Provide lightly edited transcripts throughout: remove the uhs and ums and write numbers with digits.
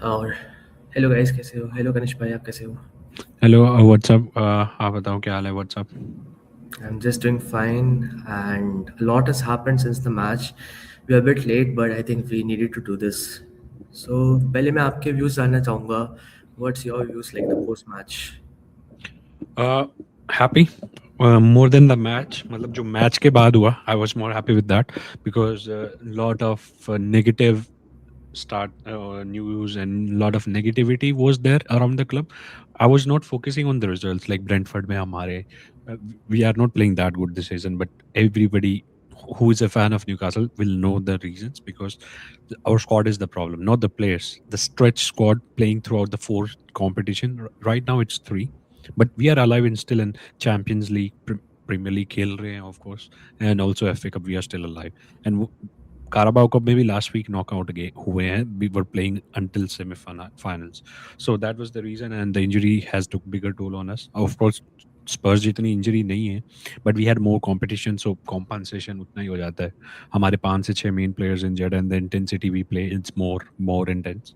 और hello guys, कैसे हो? हेलो कनिष्क भाई, आप कैसे हो? हेलो व्हाट्सअप आप बताओ क्या हाल है WhatsApp. I'm just doing fine, and a lot has happened since the match. We are a bit late, but I think we needed to do this. So पहले मैं आपके व्यूज़ जानना चाहूँगा. What's your views like the post match? Happy more than the match. मतलब जो match के बाद हुआ I was more happy with that because lot of negative start news and lot of negativity was there around the club. I was not focusing on the results like Brentford mein hamare we are not playing that good this season, but everybody who is a fan of Newcastle will know the reasons because our squad is the problem, not the players. The stretch squad playing throughout the four competition right now it's three, but we are alive and still in Champions League, Premier League खेल रहे हैं of course, and also FA Cup we are still alive. And Carabao Cup maybe last week knockout हुए हैं. We were playing until semi-finals. So that was the reason, and the injury has took bigger toll on us. Of course, Spurs जितनी injury नहीं है, but we had more competition, so compensation उतना ही हो जाता है. हमारे 5 से 6 main players injured, and the intensity we play it's more intense.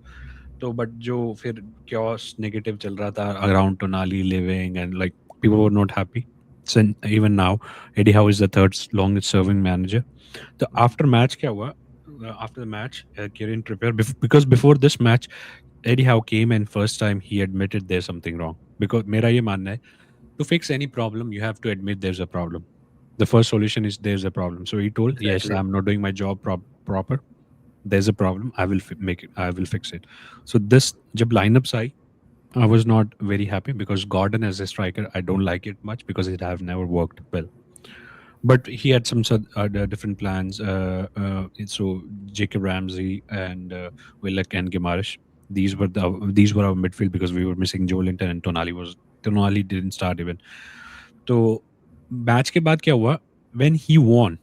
तो बट जो फिर chaos negative चल रहा था around Tonali leaving and like people were not happy. So even now, Eddie Howe is the third longest serving manager. So after match क्या हुआ? After the match, Kieran Trippier, because before this match, Eddie Howe came and first time he admitted there's something wrong. Because मेरा ये मानना है, to fix any problem, you have to admit there's a problem. The first solution is there's a problem. So he told, yes, Exactly. I'm not doing my job proper. There's a problem. I will make it. I will fix it. So this जब lineups I, I was not very happy because Gordon as a striker, I don't like it much because it have never worked well. But he had some different plans. So Jacob Ramsey and Willock and Gimarish. These were our midfield because we were missing Joe Linton and Tonali didn't start even. So match के बाद क्या हुआ? When he won,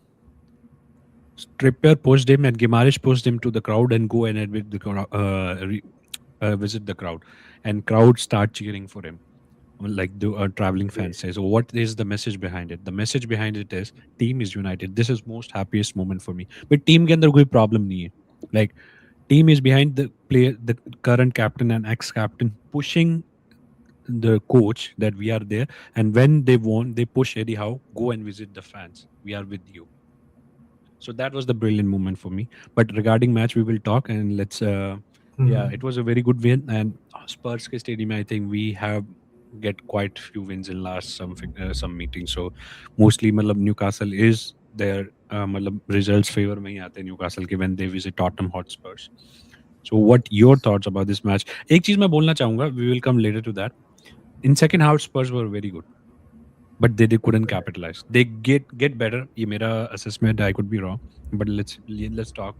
Trippier pushed him and Gimarish pushed him to the crowd and go and admit the visit the crowd, and crowd start cheering for him like the traveling fans Yes. say. So what is the message behind it? The message behind it is team is united. This is most happiest moment for me. But team के अंदर कोई problem नहीं है. Like team is behind the player, the current captain and ex-captain pushing the coach that we are there. And when they won, they push Eddie Howe, go and visit the fans. We are with you. So that was the brilliant moment for me. But regarding match, we will talk and let's. Yeah, Hmm. it was a very good win. And Spurs ke stadium, I think we have get quite few wins in last some meetings. So mostly, मतलब Newcastle is their मतलब results favor में ही आते हैं Newcastle के when they visit Tottenham Hotspurs. So what your thoughts about this match? एक चीज मैं बोलना चाहूंगा. We will come later to that. In second half, Spurs were very good, but they couldn't capitalize. They get better. ये मेरा assessment. I could be wrong, but let's talk.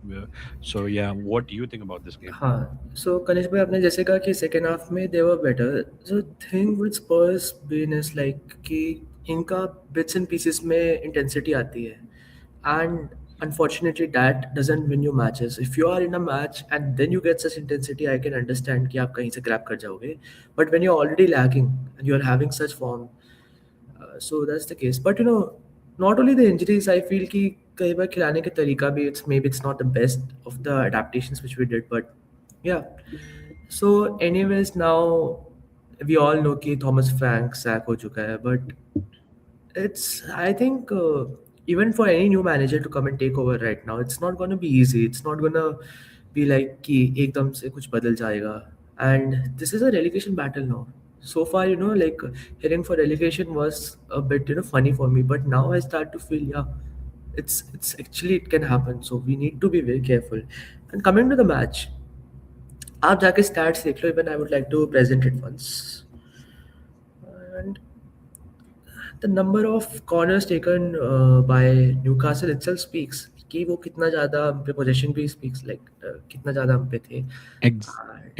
So yeah, what do you think about this game? हाँ, सो कनिष्क भाई, आपने जैसे कहा कि second half में they were better. So thing with Spurs been is like कि इनका बिट्स एंड पीसेस में इंटेंसिटी आती है, and unfortunately that doesn't win you matches. If you are in a match and then you get such intensity, I can understand कि आप कहीं से grab कर जाओगे, but when you're already lagging and you're having such form, so that's the case. But not only the injuries, I feel कि कई बार खिलाने के तरीका भी, it's maybe it's not the best of the adaptations which we did, but yeah. So anyways, now we all know कि Thomas Frank sack हो चुका है, but it's, I think, even for any new manager to come and take over right now, it's not gonna be easy. It's not gonna be like कि एकदम से कुछ बदल जाएगा. And this is a relegation battle now. So far, like heading for relegation was a bit, funny for me. But now I start to feel, yeah, it's actually it can happen. So we need to be very careful. And coming to the match, आप जाके stats देख लो. Even I would like to present it once. And the number of corners taken by Newcastle itself speaks कि वो कितना ज़्यादा हम पे possession भी speaks like कितना ज़्यादा हम पे थे.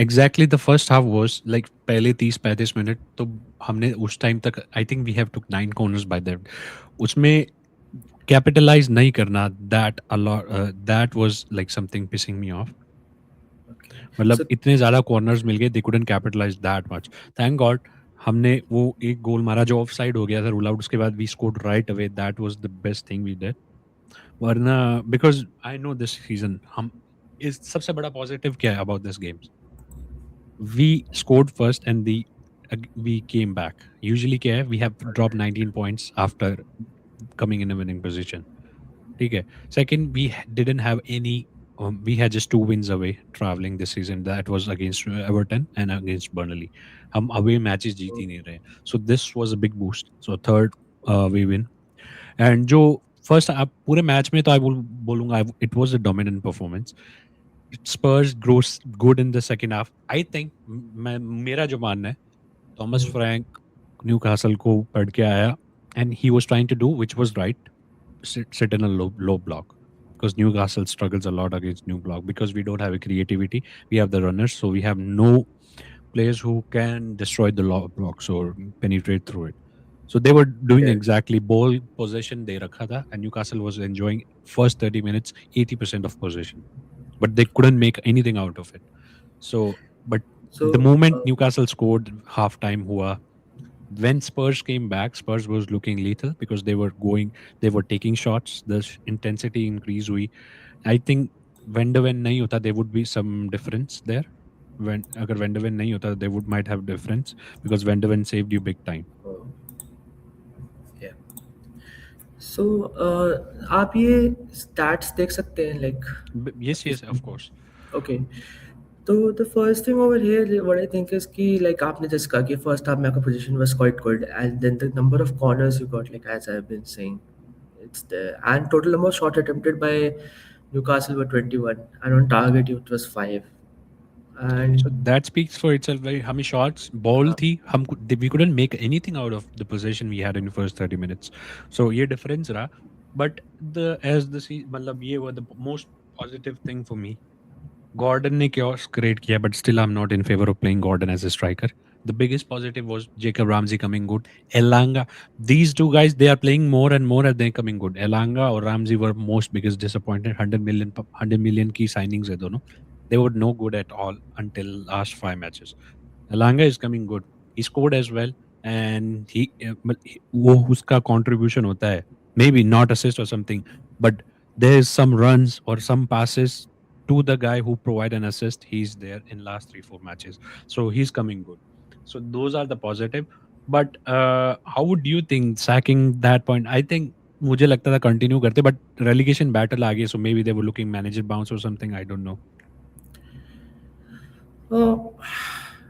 Exactly, the first half was like पहले 30-35 मिनट तो हमने उस टाइम तक I think we have took 9 corners by that. उसमें कैपिटलाइज नहीं करना that was like something pissing me off. Okay. मतलब So इतने ज्यादा कॉर्नर्स मिल गए they couldn't capitalize that much. Thank God हमने वो एक गोल मारा जो ऑफ साइड हो गया था रूल आउट. उसके बाद we scored right away. That was the best thing we did. वरना because I know this season हम इस सबसे बड़ा पॉजिटिव क्या है about this games. We scored first and we came back. Usually क्या है, we have dropped 19 points after coming in a winning position. ठीक है. Second, didn't have any. We had just 2 wins away traveling this season. That was against Everton and against Burnley. हम away matches जीत ही नहीं रहे. So this was a big boost. So third, we win. And जो first आप पूरे match में तो बोलूंगा it was a dominant performance. Spurs grows good in the second half. I think मैं मेरा जो मानना है, Thomas Frank Newcastle को पढ़ के आया and he was trying to do which was right, sit in a low block, because Newcastle struggles a lot against new block because we don't have a creativity. We have the runners, so we have no players who can destroy the low blocks or penetrate through it. So they were doing Yeah. exactly ball possession they rakha tha, and Newcastle was enjoying first 30 minutes 80% of possession, but they couldn't make anything out of it. So, but the So, moment Newcastle scored, half time hua, when Spurs came back, Spurs was looking lethal because they were taking shots. The intensity increased. I think Vendeven nahi hota, there would be some difference there. When agar Vendeven nahi hota, they would might have difference because Vendeven saved you big time. uh, yeah. So, आप ये stats देख सकते हैं like Yes, yes, इसकी. of course. Okay. So the first thing over here, what I think is कि like आपने just कहा कि first half में आपका position was quite good, and then the number of corners you got, like as I've been saying, it's there, and total number of shots attempted by Newcastle were 21, and on target it was 5, and So that speaks for itself. Very हमें shots ball थी, we couldn't make anything out of the possession we had in the first 30 minutes. So ये difference रहा. But मतलब ये was the most positive thing for me. Gordon ने chaos create किया, but still I'm not in favor of playing Gordon as a striker. The biggest positive was Jacob Ramsey coming good. Elanga, these two guys, they are playing more and more as they coming good. Elanga or Ramsey were most biggest disappointed. 100 million key signings है दोनों. They were no good at all until last 5 matches. Elanga is coming good. He scored as well, and वो उसका contribution होता है. Maybe not assist or something, but there is some runs or some passes to the guy who provide an assist. He's there in last 3-4 matches, so he's coming good. So those are the positive. But how would you think sacking that point? I think मुझे लगता था continue करते, but relegation battle आ गई, so maybe they were looking manager bounce or something. I don't know. uh,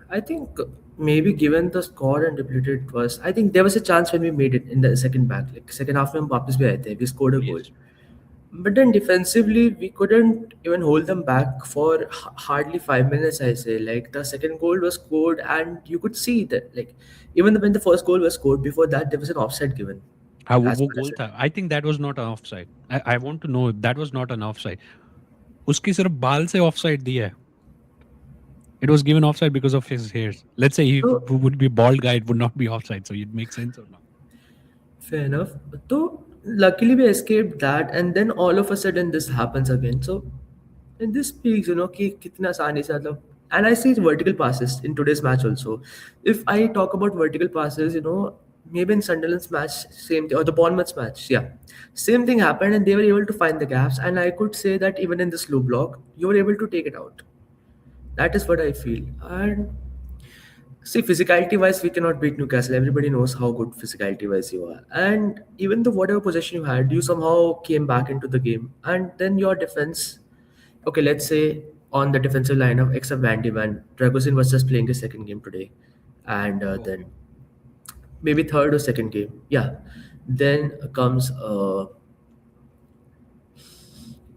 I think maybe given the score and depleted it was, I think there was a chance when we made it in the second back, like second half में हम वापस भी आए थे, we scored a goal. Yes. But then defensively, we couldn't even hold them back for hardly 5 minutes. I say, like the second goal was scored, and you could see that, like even when the first goal was scored, before that there was an offside given, हाँ as वो per गोल us. था. I think that was not an offside. I want to know if that was not an offside. उसकी सिर्फ बाल से offside दिया है. It was given offside because of his hairs. Let's say he So would be bald guy, it would not be offside. So it makes sense or not? fair enough. So luckily we escaped that, and then all of a sudden this happens again. So and this speaks, कि कितना आसानी से मतलब. And I see vertical passes in today's match also. If I talk about vertical passes, maybe in Sunderland's match, same thing, or the Bournemouth's match, yeah, same thing happened, and they were able to find the gaps. And I could say that even in this low block, you were able to take it out. That is what I feel. And see, physicality wise, we cannot beat Newcastle. Everybody knows how good physicality wise you are. And even the whatever possession you had, you somehow came back into the game. And then your defense, okay, let's say on the defensive lineup, except Van de Ven, Dragosin was just playing his second game today. And then Okay. maybe third or second game. Yeah. Then comes,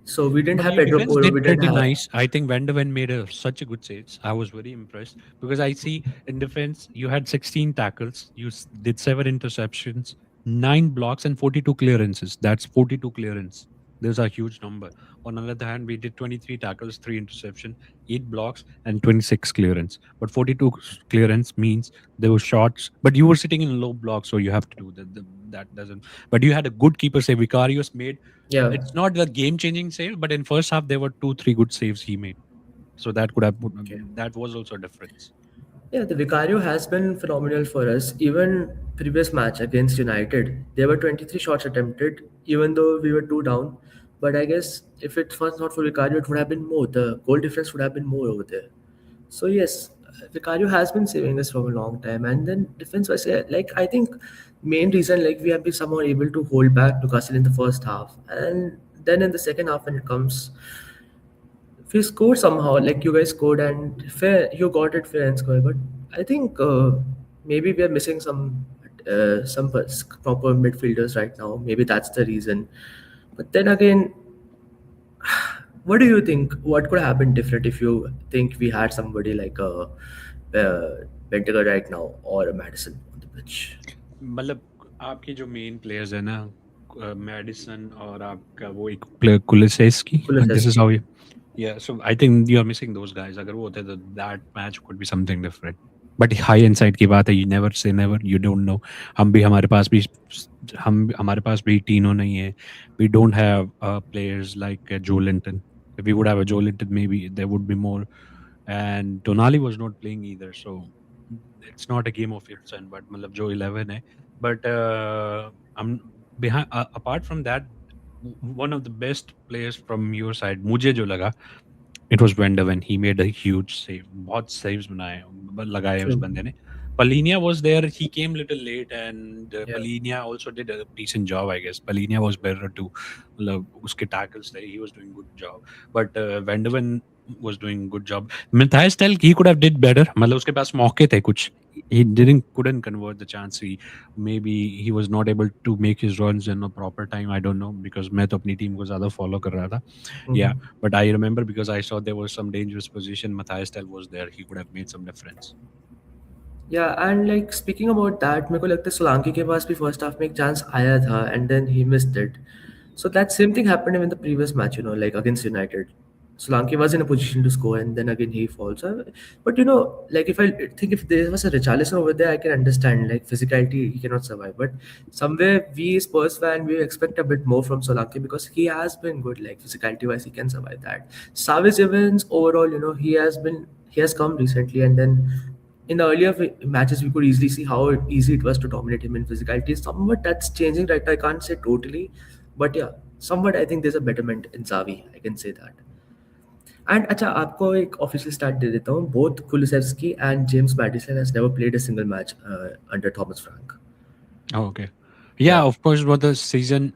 so we didn't But have your Pedro defense Porro, did we didn't pretty have, nice. I think Van de Ven made such a good saves. I was very impressed because I see in defense you had 16 tackles, you did 7 interceptions, 9 blocks, and 42 clearances. That's 42 clearance. There's a huge number. On the other hand, we did 23 tackles, 3 interception, 8 blocks, and 26 clearance. But 42 clearance means there were shots, but you were sitting in a low block, so you have to do that. That doesn't. But you had a good keeper save. Vicarius made, yeah. it's not the game changing save, but in first half there were 2 3 good saves he made. So that could have Okay. that was also a difference. Yeah, the Vicario has been phenomenal for us. Even previous match against United, there were 23 shots attempted, even though we were two down. But I guess if it was not for Vicario, it would have been more. The goal difference would have been more over there. So yes, Vicario has been saving us from a long time, and then defense was like I think main reason like we have been somehow able to hold back Newcastle in the first half, and then in the second half when it comes, we scored somehow. Like you guys scored and fair, you got it fair and square. But I think maybe we are missing some proper midfielders right now. Maybe that's the reason. But then again, what do you think? What could have been different if you think we had somebody like a Bentaker right now or a Madison on the pitch? मतलब आपके जो main players है ना, medicine और आपका वो एक player Kulusevski, this is Kulusevski. How you, yeah, so I think you are missing those guys. अगर वो होते तो that match could be something different. But high inside की बात है, you never say never, you don't know. हमारे पास भी टीनो नहीं है. We don't have players like Joe Linton. If we would have a Joe Linton, maybe there would be more. And Tonali was not playing either, so it's not a game of ifs and but मतलब जो 11 है. But I'm behind. Apart from that, one of the best players from your side, मुझे जो लगा, it was Wenderman. He made a huge save. बहुत saves बनाए लगाए उस True. बंदे ने. Palinia was there. He came little late, and Yeah. Palinia also did a decent job, I guess. Palinia was better too. मतलब उसके tackles थे. He was doing good job. But Wenderman was doing good job. Matthias Tel, he could have did better. मतलब उसके पास मौके थे कुछ. He couldn't convert the chance. Maybe he was not able to make his runs in a proper time. I don't know because मैं तो अपनी team को ज़्यादा follow कर रहा था. Yeah, Mhm. but I remember because I saw there was some dangerous position. Matthias Tel was there. He could have made some difference. Yeah, and like speaking about that, मेरे को लगता है सोलंकी के पास भी फर्स्ट हाफ में एक chance आया था and then he missed it. So that same thing happened in the previous match, like against United. Solanke was in a position to score and then again he falls. But like if I think if there was a Richarlison over there, I can understand like physicality he cannot survive. But somewhere we Spurs fan we expect a bit more from Solanke because he has been good like physicality wise he can survive that. Savage Evans overall, he has come recently and then in the earlier matches we could easily see how easy it was to dominate him in physicality. Somewhat that's changing right now. I can't say totally, but yeah, somewhat I think there's a betterment in Xavi. I can say that. And अच्छा आपको एक official start दे देता हूँ both Kulusevski and James Maddison has never played a single match under Thomas Frank Oh, okay. Yeah, या of course, what the season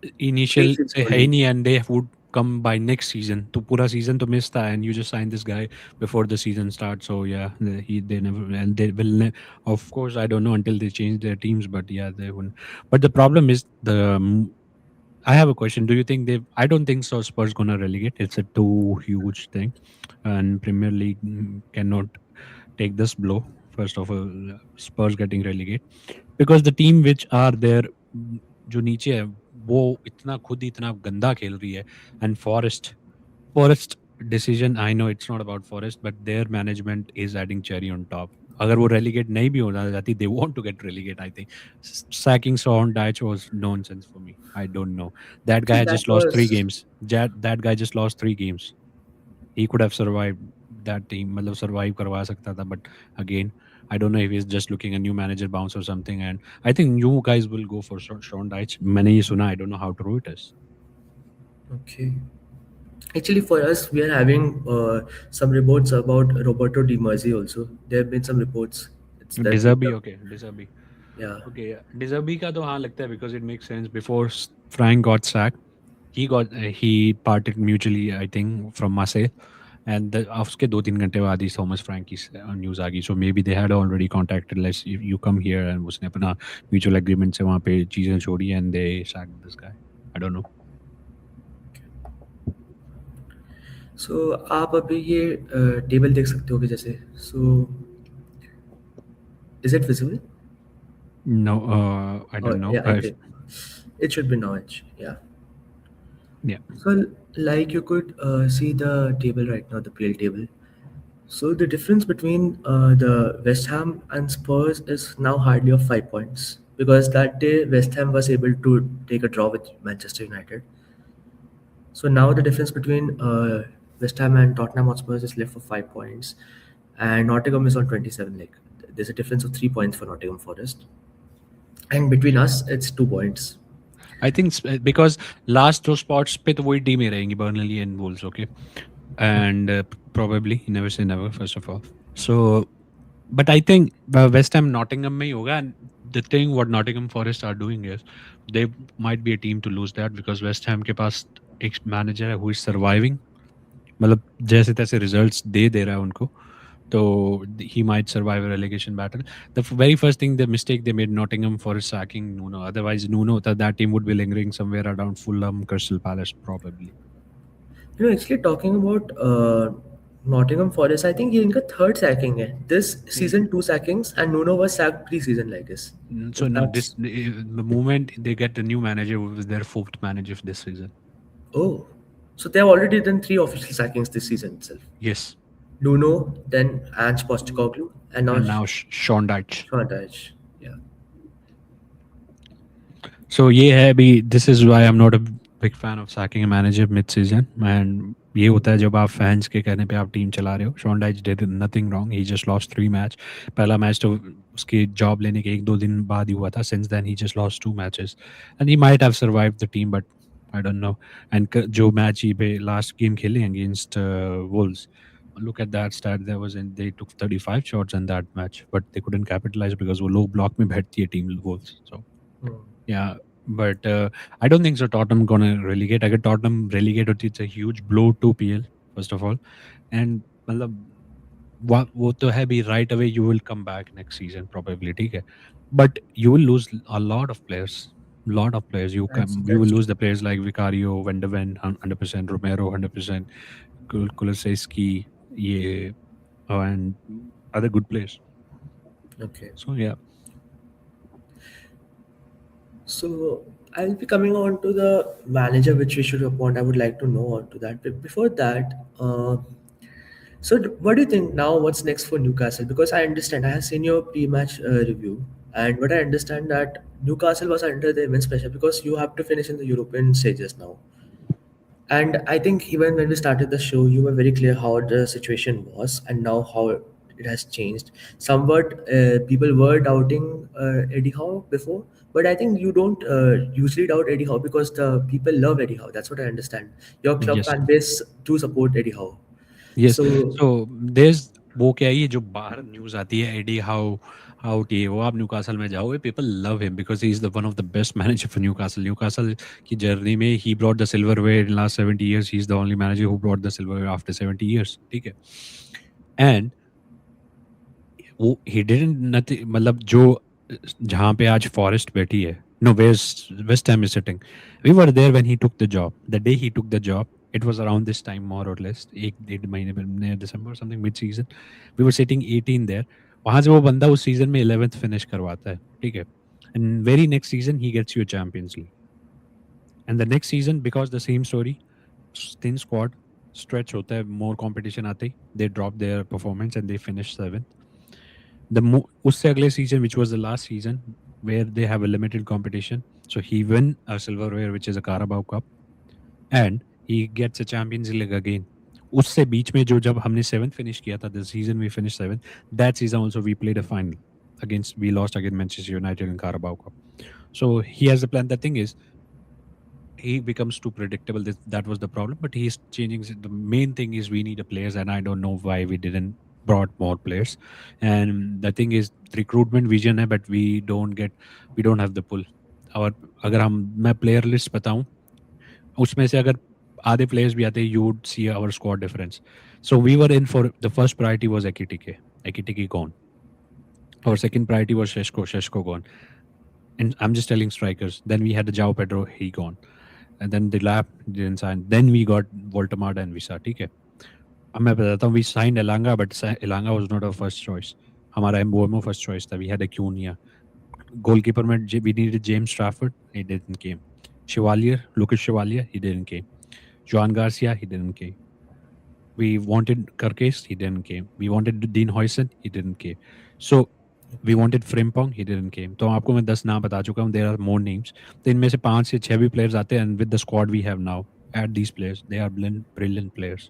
एक initial season से है ही ओनली नहीं and they would come by next season. तो पूरा season तो miss था and you just signed this guy before the season starts. So yeah, they never and they will. Of course, I don't know until they change their teams, but yeah, they wouldn't. But the problem is I have a question. Do you think they? I don't think so. Spurs gonna relegate. It's a too huge thing, and Premier League cannot take this blow. First of all, Spurs getting relegate because the team which are there, जो नीचे है वो इतना खुद ही इतना गंदा खेल रही है and Forest decision, I know it's not about Forest, but their management is adding cherry on top. अगर वो relegate नहीं भी होना चाहती, they want to get relegate. I think sacking Sean Dyche was nonsense for me. I don't know. That guy that just lost three was games. That guy just lost 3 games. He could have survived that team. मतलब survive करवा सकता था, but again, I don't know if he's just looking a new manager bounce or something. And I think you guys will go for Sean Dyche. मैंने ये सुना. I don't know how true it is. okay. Actually, for us, we are having some reports about Roberto Di Merzi also. There have been some reports. It's that Deserby, okay, Deserby. yeah. Okay, yeah. Deserby का तो हाँ लगता है because it makes sense. Before Frank got sacked, he parted mutually, I think, from Marseille. And उसके 2-3 घंटे बाद ही Thomas Frank की न्यूज़ आ गई. So maybe they had already contacted let's you come here and उसने अपना mutual agreement से वहाँ पे चीज़ें छोड़ी and they sacked this guy. I don't know. So आप अभी ये टेबल देख सकते हो कि जैसे so is it visible? No, I don't know. Yeah, I think it should be now. Yeah. Yeah. So, like you could see the table right now, the PL table. So the difference between the West Ham and Spurs is now hardly of 5 points because that day West Ham was able to take a draw with Manchester United. So now the difference between West Ham and Tottenham Hotspurs is left for 5 points, and Nottingham is on 27. Like there's a difference of 3 points for Nottingham Forest, and between us it's 2 points. I think because last दो spots पे तो वही team ही रहेंगी, Burnley and Wolves. Okay. And probably never say never, first of all. So, but I think West Ham Nottingham में ही होगा. And the thing what Nottingham Forest are doing is they might be a team to lose that because West Ham के पास एक manager है who is surviving. मतलब जैसे तैसे results दे रहा है उनको. So he might survive a relegation battle. The very first thing, the mistake they made, Nottingham Forest sacking Nuno. Otherwise, Nuno, that team would be lingering somewhere around Fulham, Crystal Palace, probably. Actually talking about Nottingham Forest, I think ये इनका third sacking है. This Eh, season 2 sackings and Nuno was sacked pre-season like this. So If no, that's the moment they get a new manager, was their fourth manager this season. oh, so they have already done 3 official sackings this season itself. Yes, Nuno, then Ange Postecoglou, and now and now Sean Dyche. Sean Dyche. Yeah. So ये है अभी, this is why I'm not a big fan of sacking a manager mid season. And ये होता है जब आप fans के कहने पे आप टीम चला रहे हो. Sean Dyche did nothing wrong, he just lost 3 match. पहला मैच तो उसकी जॉब लेने के 1-2 दिन बाद ही हुआ था. Since then he just lost 2 matches and he might have survived the team, but I don't know. And जो मैच ही पे लास्ट गेम खेले against Wolves, look at that stat. There was in they took 35 shots in that match, but they couldn't capitalize because वो low block में बैठती है team Wolves. So Hmm. yeah, but I don't think so. Tottenham gonna relegate. Agar Tottenham relegate, it's a huge blow to PL first of all, and मतलब वो तो है भी, right away you will come back next season probably, ठीक है, but you will lose a lot of players. Lot of players you will That's lose true. the players like Vicario, Van de Ven, 100%, Romero 100%, Kulusevski, yeah, and other good players. Okay. So yeah. So I'll be coming on to the manager, which we should appoint. I would like to know on to that. But before that, what do you think now? What's next for Newcastle? Because I understand I have seen your pre-match review, and what I understand that Newcastle was under the immense pressure because you have to finish in the European stages now. And I think even when we started the show, you were very clear how the situation was and now how it has changed. Somewhat, people were doubting Eddie Howe before, but I think you don't usually doubt Eddie Howe because the people love Eddie Howe. That's what I understand. Your club Yes. fan base to support Eddie Howe. Yes. So, So there's वो क्या है, ये जो बाहर news आती है, AD how T वो आप न्यूकासल में जाओगे, people love him because he is the one of the best manager for Newcastle. Newcastle की जर्नी में he brought the silver way in last 70 years. He is the only manager who brought the silver way after 70 years, ठीक है. And वो he didn't nothing, मतलब जो जहाँ पे आज फॉरेस्ट बैठी है, no West Ham is sitting, we were there when he took the job. The day he took the job, it was around this time more और लेस, 1-1.5 महीने में, December something, mid season. We were sitting 18 there. वहां से वो बंदा उस season में 11th finish करवाता है, ठीक है. And very next season he gets you Champions League. And the next season because the same story, thin squad, stretch होता है, मोर कंपटीशन आते ही they drop their performance and they finish 7th. उससे अगले सीजन which was the last season where they have a limited competition, so he win a silverware which is a Carabao Cup and he gets a Champions League again. उससे बीच में जो जब हमने 7th finish किया था, the season we finished 7th, that season also we played a final against, we lost against Manchester United in Carabao Cup. So he has a plan. The thing is, he becomes too predictable. That was the problem. But he's changing. The main thing is we need a players, and I don't know why we didn't brought more players. And the thing is, recruitment vision है, but we don't have the pull. और अगर हम मैं player list बताऊं, उसमें से अगर आधे players भी आते, you would see our squad difference. So we were in for, the first priority was Ekitike gone. Our second priority was Sheshko gone. And I'm just telling strikers. Then we had the Jao Pedro, he gone. And then the lap didn't sign. Then we got Voltamada and Visa. ठीक है. अब मैं बताता हूँ, we signed Elanga, but Elanga was not our first choice. हमारा Mbomo first choice था. We had Acuna. Goalkeeper में we needed James Trafford. He didn't came. Lucas Chevalier, he didn't came. Joan Garcia, he didn't came. We wanted Kirkes, he didn't came. We wanted Dean Huyson, he didn't came. So we wanted Frimpong, he didn't came. तो आपको मैं 10 नाम बता चुका हूँ. There are more names. तो इनमें से 5 से 6 भी players आते हैं, and with the squad we have now, add these players, they are brilliant players.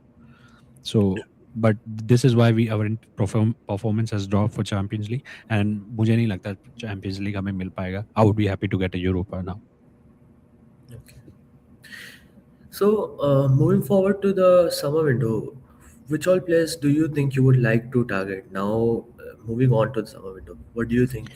So, but this is why our performance has dropped for Champions League, and मुझे नहीं लगता Champions League हमें मिल पाएगा. I would be happy to get a Europa now. okay. So moving forward to the summer window, which all players do you think you would like to target now? Moving on to the summer window, what do you think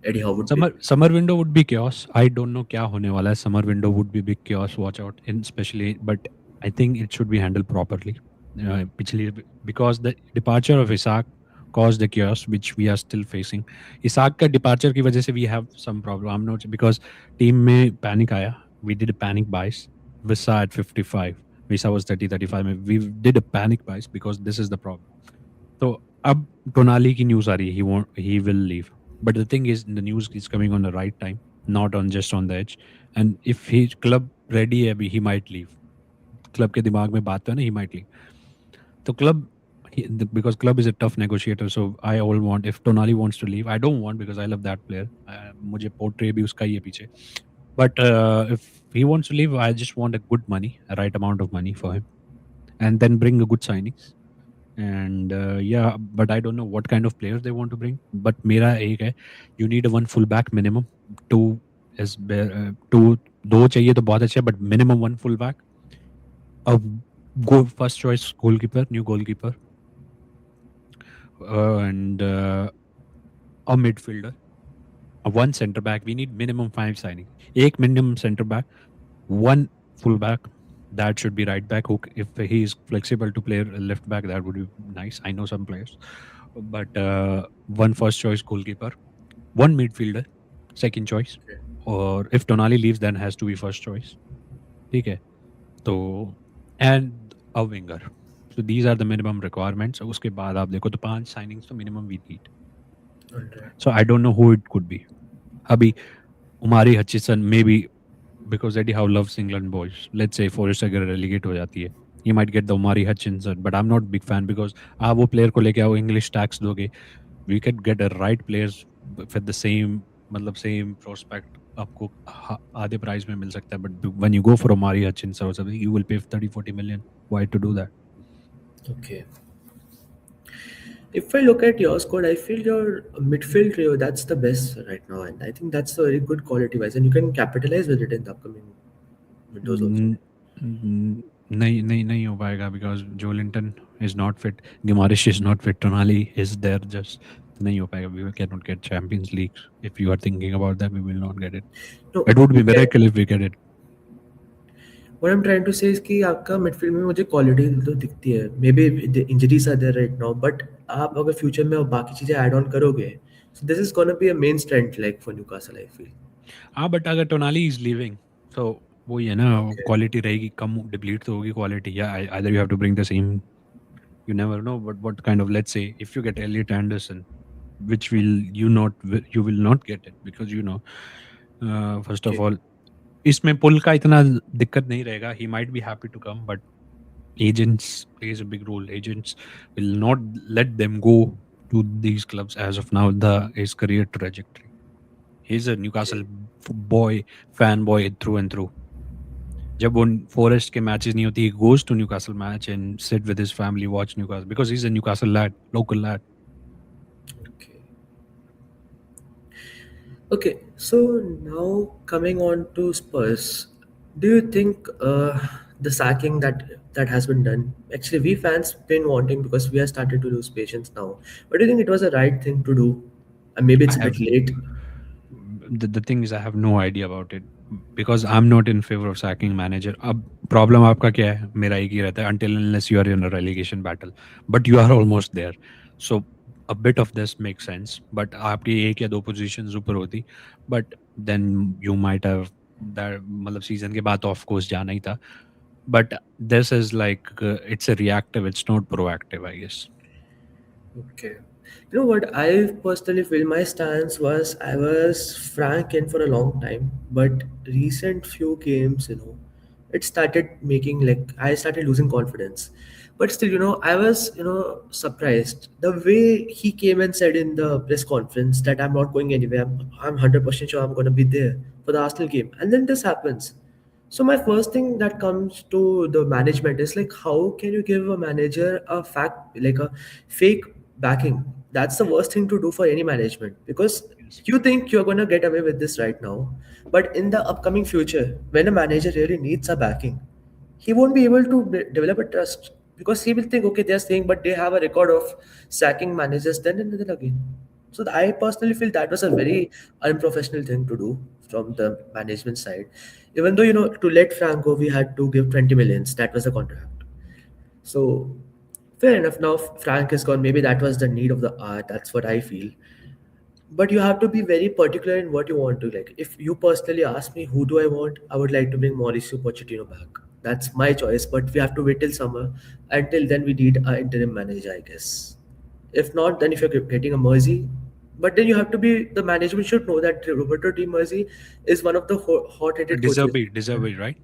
Eddie Howe would pick? Summer window would be chaos. I don't know क्या होने वाला है. Summer window would be big chaos. Watch out, in especially. But I think it should be handled properly. पिछली because the departure of Isaac caused the chaos which we are still facing. Isaac का departure की वजह से we have some problem. I'm not because team में panic आया. We did a panic buys. Visa at 55. Visa was 30-35. We did a panic buys because this is the problem. तो अब टोनाली की news आ रही है he will leave but the thing is the news is coming on the right time not on just on the edge and if he club ready है अभी he might leave club के दिमाग में बात तो है ना ही माइट लीव तो club because club is a tough negotiator so I all want if Tonali wants to leave I don't want because I love that player मुझे portray भी उसका ही है पीछे but if he wants to leave I just want a good money a right amount of money for him and then bring a good signings and yeah but I don't know what kind of players they want to bring but मेरा एक है you need a one full back minimum two is two दो चाहिए तो बहुत अच्छा है but minimum one full back a go first choice goalkeeper new goalkeeper and a midfielder a one center back we need minimum five signings एक minimum center back one full back that should be right back who if he is flexible to play left back that would be nice I know some players but one first choice goalkeeper one midfielder second choice Okay. or if Tonali leaves then has to be first choice ठीक है तो and a winger so these are the minimum requirements उसके बाद आप देखो तो पांच signings तो minimum we need All right. so I don't know who it could be अभी उमारी Hutchison maybe because Eddie Howe loves England boys. Let's say Forest अगर relegate हो जाती है, you might get the Omari Hutchinson, but I'm not big fan because आप वो player को लेके आओ English tax दोगे, we could get a right players with the same मतलब same prospect आपको आधे price में मिल सकता है, but when you go for Omari Hutchinson or something, you will pay 30-40 million. Why to do that? Okay. If I look at your squad, I feel your midfield trio that's the best right now, and I think that's a very good quality wise, and you can capitalize with it in the upcoming windows also. Mm, नहीं हो पाएगा because Joe Linton is not fit, Guimaraes is not fit, Tonali is there just नहीं हो पाएगा. We cannot get Champions League. If you are thinking about that, we will not get it. No, It would we be can. miracle if we get it. What I'm trying to say is कि आपका midfield में मुझे quality तो दिखती है. Maybe injuries are there right now, but आप अगर future में और बाकी चीजें ऐड ऑन करोगे, so this is gonna be a main strength like for Newcastle, I feel. हाँ बट अगर टोनाली इज लीविंग तो वही है ना Okay. क्वालिटी रहेगी कम डिप्लीट तो होगी क्वालिटी या either you have to bring the same you never know but what kind of let's say if you get Elliot Anderson which will you will not get it because first of Okay. all इसमें पुल का इतना दिक्कत नहीं रहेगा he might be happy to come but agents plays a big role agents will not let them go to these clubs as of now his career trajectory he's a Okay. Newcastle boy fanboy through and through जब वो forest के matches नहीं होती he goes to Newcastle match and sit with his family watch Newcastle because he's a Newcastle lad local lad. Okay. Okay, so now coming on to Spurs, do you think the sacking that has been done? Actually, we fans been wanting because we have started to lose patience now. But do you think it was the right thing to do? And maybe I it's a have bit late. the thing is I have no idea about it because I'm not in favor of sacking manager. अब problem आपका क्या है मेरा एक ही रहता है until unless you are in a relegation battle but you are almost there so a bit of this makes sense but आपकी एक या दो positions ऊपर होती but then you might have that मतलब season के बाद of course जाना ही था but this is like it's a reactive it's not proactive I guess. Okay. You know what? I personally feel my stance was I was frank in for a long time, but recent few games, it started making like I started losing confidence. But still, I was, surprised. The way he came and said in the press conference that I'm not going anywhere. I'm 100% sure I'm going to be there for the Arsenal game. And then this happens. So my first thing that comes to the management is like, how can you give a manager a fake backing? That's the worst thing to do for any management because Yes. you think you're gonna get away with this right now, but in the upcoming future, when a manager really needs a backing, he won't be able to develop a trust. because he will think, okay, they're saying, but they have a record of sacking managers then and then again. So I personally feel that was a very unprofessional thing to do from the management side. Even though, to let Frank go, we had to give 20 millions. That was the contract. So fair enough. Now Frank is gone. Maybe that was the need of the hour. That's what I feel. But you have to be very particular in what you want to like. If you personally ask me who do I want, I would like to bring Mauricio Pochettino back. That's my choice. But we have to wait till summer. Until then, we need an interim manager, I guess. If not, then if you're getting a Mersey, but then you have to be the management should know that Roberto Di Mersey is one of the hot-headed coaches. Deserve right?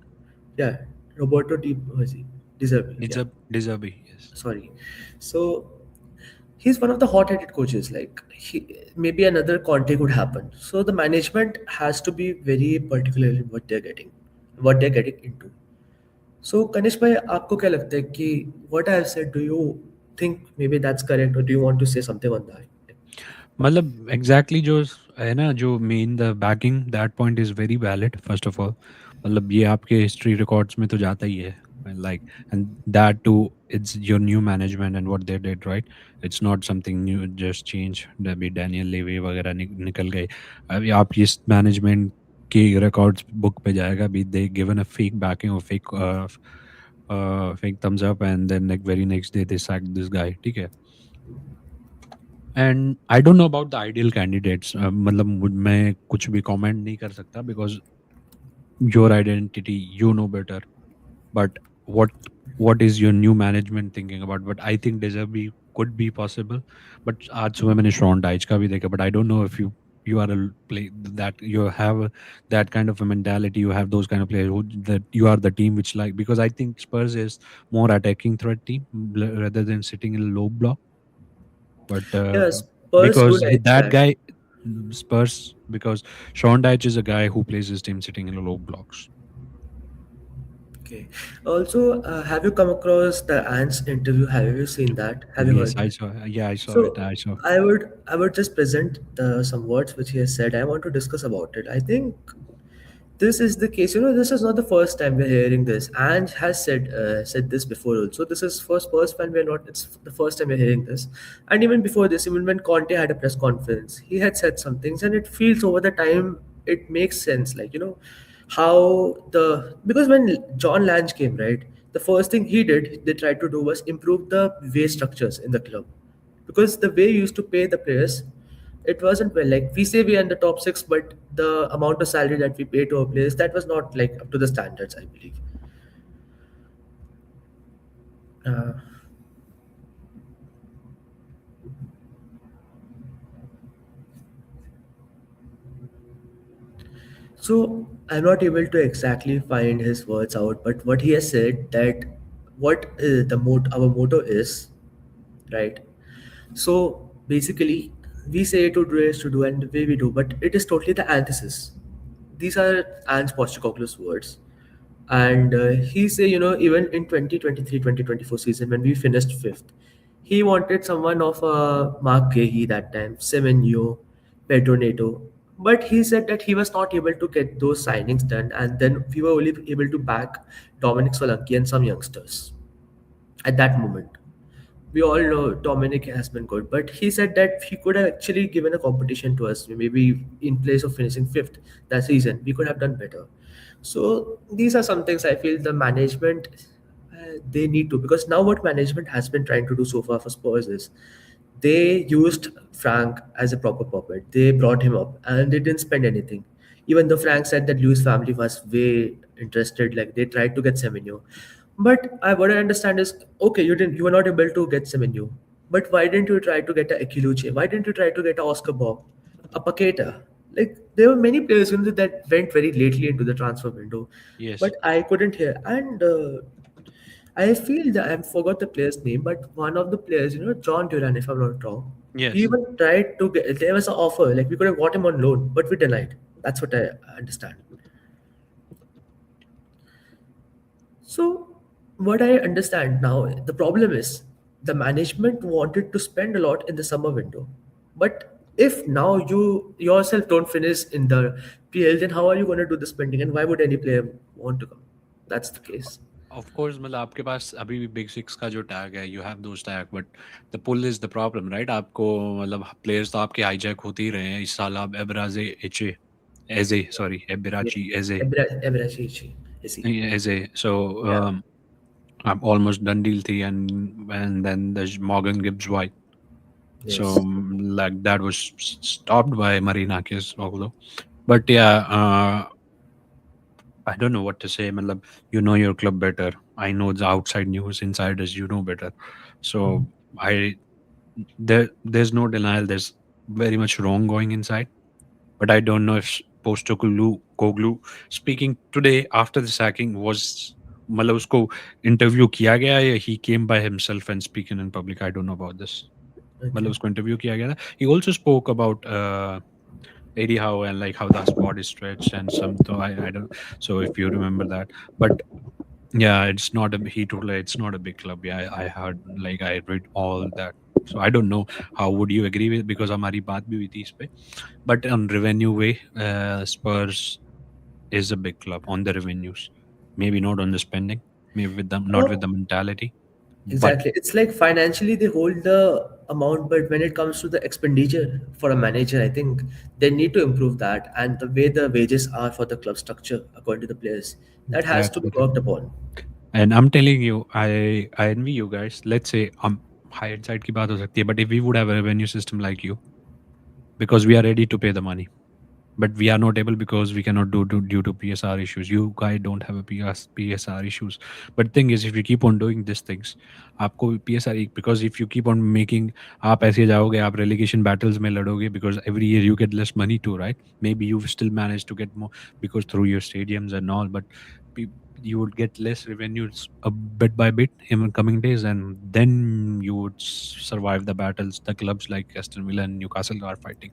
Yeah, Roberto Di Mersey, deserving. Yeah, Deserve, yes. sorry. So he's one of the hot-headed coaches. Like maybe another Conte could happen. So the management has to be very particular in what they're getting into. So Kanishq bhai, आपको क्या लगता है कि what I have said, do you think maybe that's correct, or do you want to say something on that? मतलब exactly जो है ना, जो main the banking that point is very valid first of all. मतलब ये आपके history records में तो जाता ही है, like, and that too it's your new management and what they did, right? It's not something new just change, अभी Daniel Levy वगैरह निकल गए। अभी आप इस मैनेजमेंट के रिकॉर्ड्स बुक पे जाएगा, अभी they given a fake backing और fake thumbs up, and then like very next day they sack this guy, ठीक है? And I don't know about the ideal candidates, मतलब मैं कुछ भी कमेंट नहीं कर सकता because your identity you know better, but what is your new management thinking about? But I think Deserby could be possible. But आज सुबह मैंने शॉन डाइच का भी देखा, but I don't know if you are a play that you have that kind of a mentality, you have those kind of players who, that you are the team which, like, because I think Spurs is more attacking threat team rather than sitting in a low block. But Yeah, Spurs do because like that that. guy, Spurs, because Sean Dyche is a guy who plays his team sitting in low blocks. Okay. Also, have you come across the Ants interview? Have you seen that? Have you Yes, heard I that? saw. Yeah, I saw it. So I saw. I would just present some words which he has said. I want to discuss about it. I think this is the case. This is not the first time we're hearing this. And has said this before also. This is for Spurs fan. We're not. It's the first time we're hearing this. And even before this, even when Conte had a press conference, he had said some things, and it feels over the time it makes sense. Like how the because when John Lange came, right, the first thing he did, they tried to do was improve the wage structures in the club, because the way you used to pay the players, it wasn't well. Like we say we are in the top six, but the amount of salary that we pay to our players, that was not like up to the standards, I believe. Uh, so I'm not able to exactly find his words out, but what he has said that what our motto is, right? So basically, we say to do is to do, and the way we do, but it is totally the antithesis. These are Ange Postecoglou's words. And he say, even in 2023-2024 season, when we finished fifth, he wanted someone of Mark Gahey that time, Semenyo, Pedro Neto. But he said that he was not able to get those signings done, and then we were only able to back Dominic Solanke and some youngsters at that moment. We all know Dominic has been good, but he said that he could have actually given a competition to us. Maybe in place of finishing fifth that season, we could have done better. So these are some things I feel the management they need to, because now what management has been trying to do so far for Spurs is they used Frank as a proper puppet. They brought him up and they didn't spend anything. Even though Frank said that Lewis family was way interested, like they tried to get Semenyo. But what I understand is, okay, you were not able to get Semenyo. But why didn't you try to get a Ekiluche? Why didn't you try to get a Oscar Bob, a Paqueta? Like there were many players that went very lately into the transfer window, Yes. but I couldn't hear. And I feel that I forgot the player's name, but one of the players, John Duran, if I'm not wrong, we Yes. even tried to get. There was an offer, like we could have got him on loan, but we denied. That's what I understand. So, what I understand now, the problem is the management wanted to spend a lot in the summer window, but if now you yourself don't finish in the PL, then how are you going to do the spending, and why would any player want to come? That's the case. Of course मतलब आपके पास अभी भी big six का जो tag है, you have those tag, but the pull is the problem, right? आपको मतलब players तो आपके हाईजैक होते ही रहे हैं इस साल। आप Eberechi Eze sorry Yeah. Eberechi Eze Ebrachichi, is he? Eze so Yeah. almost done deal थी, and then there's Morgan Gibbs White. So Yes. like that was stopped by Marinakis although. But yeah, I don't know what to say. Matlab, you know your club better. I know the outside news, insiders. You know better. So I there's no denial. There's very much wrong going inside. But I don't know if Koglu speaking today after the sacking was मतलब उसको interview किया गया या he came by himself and speaking in public. I don't know about this. मतलब Okay. उसको interview किया गया था. He also spoke about Eddie Howe and like how the squad is stretched and some. So I don't. So if you remember that, but yeah, it's not a. He told like, it's not a big club. Yeah, I heard like I read all that. So I don't know how would you agree with because हमारी बात भी हुई थी इस पे. But on revenue way, Spurs is a big club on the revenues. Maybe not on the spending. Maybe with them, not with Oh, the mentality. But exactly. It's like financially they hold the amount, but when it comes to the expenditure for a manager, I think they need to improve that. And the way the wages are for the club structure, according to the players, that has that's to be the thing. worked upon. And I'm telling you, I envy you guys. Let's say higher side की बात हो सकती है, but if we would have a revenue system like you, because we are ready to pay the money, but we are not able because we cannot do due to PSR issues. You guys don't have a PSR issues, but thing is, if you keep on doing these things, आपको PSR because if you keep on making आप ऐसे जाओगे आप relegation battles में लड़ोगे because every year you get less money too, right? Maybe you still manage to get more because through your stadiums and all, but pe- you would get less revenues a bit by bit in coming days, and then you would survive the battles the clubs like Aston Villa and Newcastle are fighting.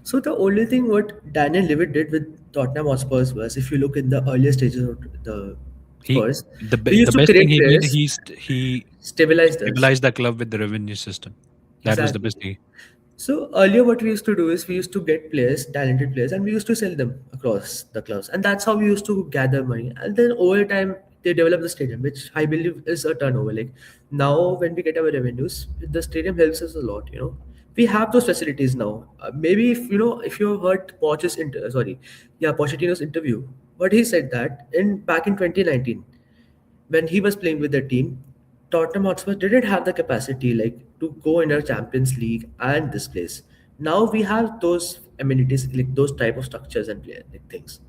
So the only thing what Daniel Levy did with Tottenham Hotspurs was, if you look in the earlier stages of the He Spurs, he the used to best thing create he did, players, he stabilized us. stabilized the club with the revenue system. That was the Exactly. best thing. So earlier, what we used to do is we used to get players, talented players, and we used to sell them across the clubs, and that's how we used to gather money. And then over time, they develop the stadium, which I believe is a turnover. Like now, when we get our revenues, the stadium helps us a lot. We have those facilities now. Maybe if you have heard Pochettino's interview, what he said that in back in 2019 when he was playing with the team, Tottenham Hotspur didn't have the capacity like to go in a Champions League and this place. Now we have those amenities, like those type of structures and play, like things.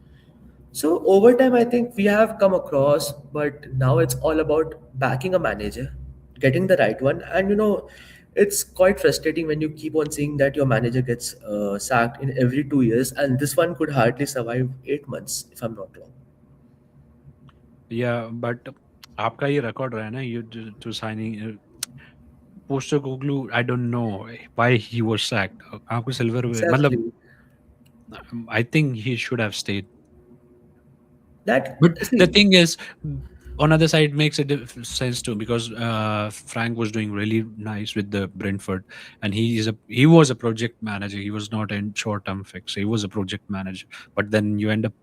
So over time, I think we have come across, but now it's all about backing a manager, getting the right one, and it's quite frustrating when you keep on seeing that your manager gets sacked in every 2 years, and this one could hardly survive 8 months, if I'm not wrong. Yeah, but आपका ये record रहा है ना, you to signing Postecoglou. I don't know why he was sacked. आपको silver मतलब Exactly. I think he should have stayed. That But the see. thing is, on other side makes a sense too because Frank was doing really nice with the Brentford, and he was a project manager. He was not a short term fix. He was a project manager. But then you end up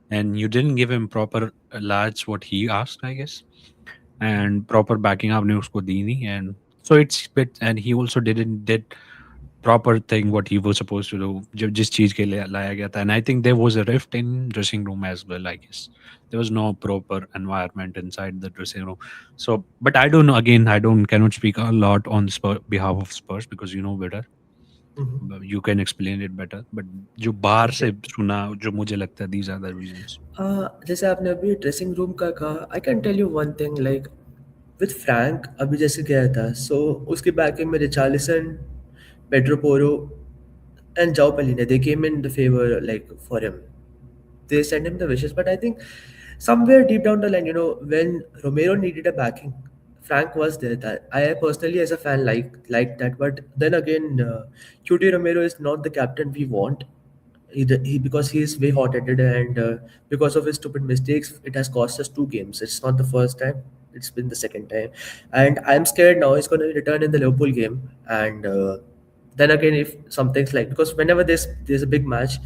and you didn't give him proper lads what he asked, I guess, and proper backing up news को दी नहीं, and so it's bit, and he also did proper thing what he was supposed to do जब जिस चीज के लिए लाया गया था, and I think there was a rift in dressing room as well, I guess. There was no proper environment inside the dressing room. So but I don't know, again I don't cannot speak a lot on behalf of Spurs because you know better. Mhm. But you can explain it better, but जो बाहर Okay. से सुना जो मुझे लगता है these are the reasons. जैसे आपने अभी ड्रेसिंग रूम का कहा, I can tell you one thing like with Frank अभी जैसे गया था, सो उसकी बैकिंग में Richarlison, Pedro Porro and João Palhinha, they came in the favour like for him. They sent him the wishes, but I think somewhere deep down the line, when Romero needed a backing, Frank was there. That I personally, as a fan, like that. But then again, QT Romero is not the captain we want. He because he is way hot-headed, and because of his stupid mistakes, it has cost us 2 games. It's not the first time; it's been the second time, and I'm scared now he's going to return in the Liverpool game. And then again, if something's like, because whenever there's a big match,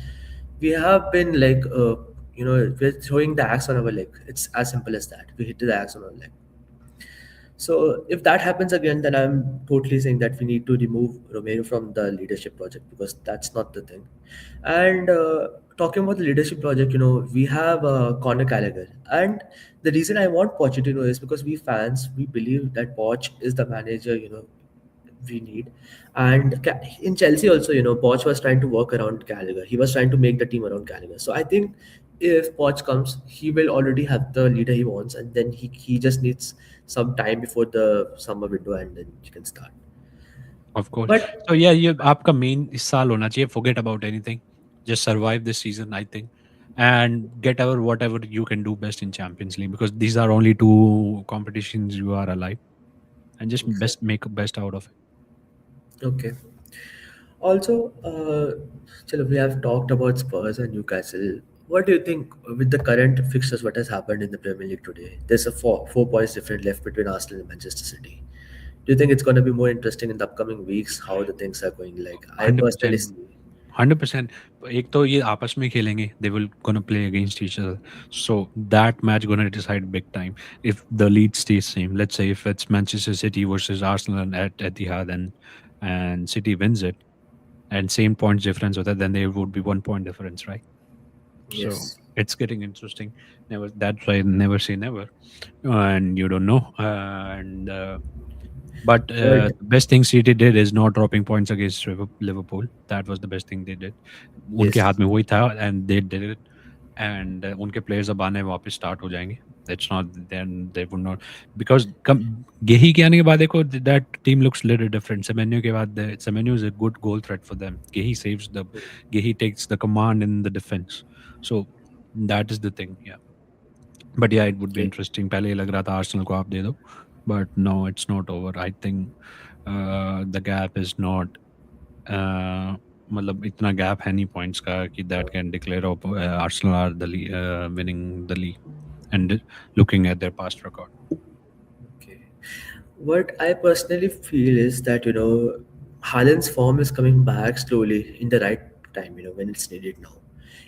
we have been like. we're throwing the axe on our leg. It's as simple as that. We hit the axe on our leg. So if that happens again, then I'm totally saying that we need to remove Romero from the leadership project, because that's not the thing. And talking about the leadership project, we have Conor Gallagher, and the reason I want Pochettino is because we fans, we believe that Poch is the manager, we need. And in Chelsea also, Poch was trying to work around Gallagher. He was trying to make the team around Gallagher. So I think if Poch comes, he will already have the leader he wants, and then he just needs some time before the summer window, and then he can start. Of course. But So yeah, ये आपका main इस साल होना चाहिए. Forget about anything. Just survive this season, I think, and get over whatever you can do best in Champions League, because these are only two competitions you are alive, and just best exactly. make best out of it. Okay. Also, chalo, we have talked about Spurs and Newcastle. What do you think with the current fixtures? What has happened in the Premier League today? There's a four points difference left between Arsenal and Manchester City. Do you think it's going to be more interesting in the upcoming weeks? How the things are going? Like I personally 100%. see. 100%. एक तो ये आपस में खेलेंगे, they will gonna play against each other, so that match gonna decide big time if the lead stays same. Let's say if it's Manchester City versus Arsenal at Etihad, and City wins it, and same points difference with it, then there would be 1 point difference, right? So Yes, it's getting interesting. Never, that's why never say never, and you don't know. And but but the best thing City did is not dropping points against Liverpool. That was the best thing they did. उनके हाथ yes, में वही था, and they did it. And उनके players अब आने वापस start हो जाएंगे. That's not, then they would not, because गेही के आने के बाद देखो that team looks little different. Semenyo के बाद Semenyo is a good goal threat for them. Gehi saves the, Gehi takes the command in the defense. So that is the thing. Yeah. But yeah, it would be okay, interesting. पहले ये लग रहा था Arsenal को आप दे दो, but no, it's not over. I think the gap is not, uh, मतलब इतना gap है नहीं points का कि that can declare Arsenal are the winning the league, and looking at their past record. okay. What I personally feel is that Haaland's form is coming back slowly in the right time. When it's needed now.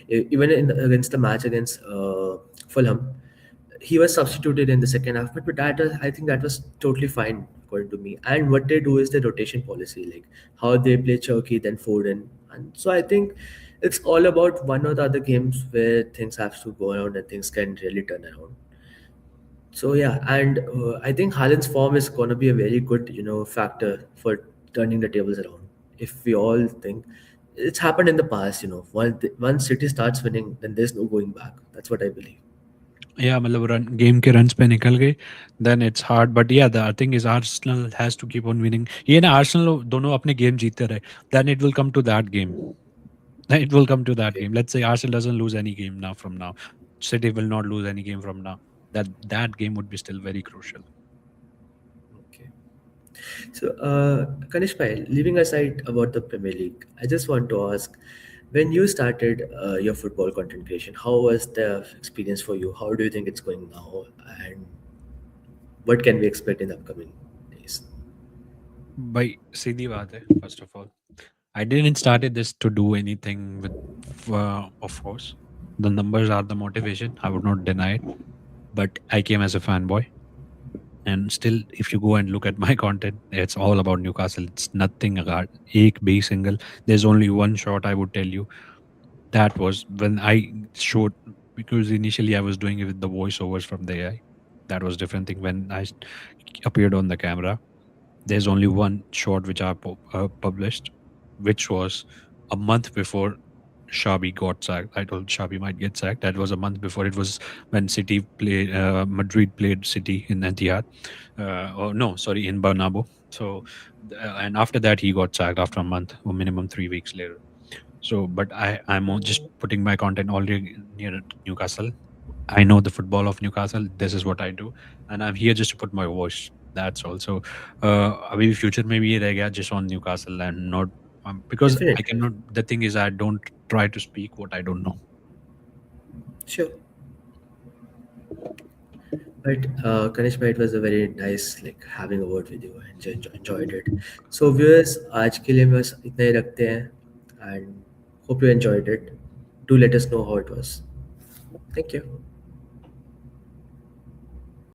Even against the match against Fulham, he was substituted in the second half, but I think that was totally fine according to me. And what they do is the rotation policy, like how they play Cherky, then Foden, and so I think it's all about one or the other games where things have to go around and things can really turn around. So yeah, and I think Haaland's form is going to be a very good, factor for turning the tables around. If we all think it's happened in the past, once City starts winning, then there's no going back. That's what I believe. Yeah, मतलब run game के runs पे निकल गए, then it's hard. But yeah, the thing is Arsenal has to keep on winning. ये ना Arsenal दोनों अपने game जीतते रहे, then it will come to that game. It will come to that Okay, game. Let's say Arsenal doesn't lose any game now from now. City will not lose any game from now. That game would be still very crucial. okay. So, Kanishq bhai, leaving aside about the Premier League, I just want to ask, when you started your football content creation, how was the experience for you? How do you think it's going now, and what can we expect in the upcoming days? By सीधी बात है, first of all, I didn't started this to do anything with, of course, the numbers are the motivation. I would not deny it, but I came as a fanboy, and still, if you go and look at my content, it's all about Newcastle. It's nothing about एक भी single. There's only one shot I would tell you. That was when I showed, because initially I was doing it with the voiceovers from the AI. That was different thing. When I appeared on the camera, there's only one shot which I published, which was a month before Shabi got sacked. I told Shabi might get sacked. That was a month before. It was when Madrid played City in Etihad. Or no, sorry, in Bernabeu. So, and after that, he got sacked after a month, or minimum 3 weeks later. So, but I'm just putting my content already near Newcastle. I know the football of Newcastle. This is what I do, and I'm here just to put my voice. That's also. अभी future में भी ये रह गया just on Newcastle, and not, because I Definitely. cannot. The thing is, I don't try to speak what I don't know. Sure. But Kanishk bhai, it was a very nice like having a word with you. I enjoyed it. So viewers, आज के लिए बस इतना ही रखते हैं, and hope you enjoyed it. Do let us know how it was. Thank you.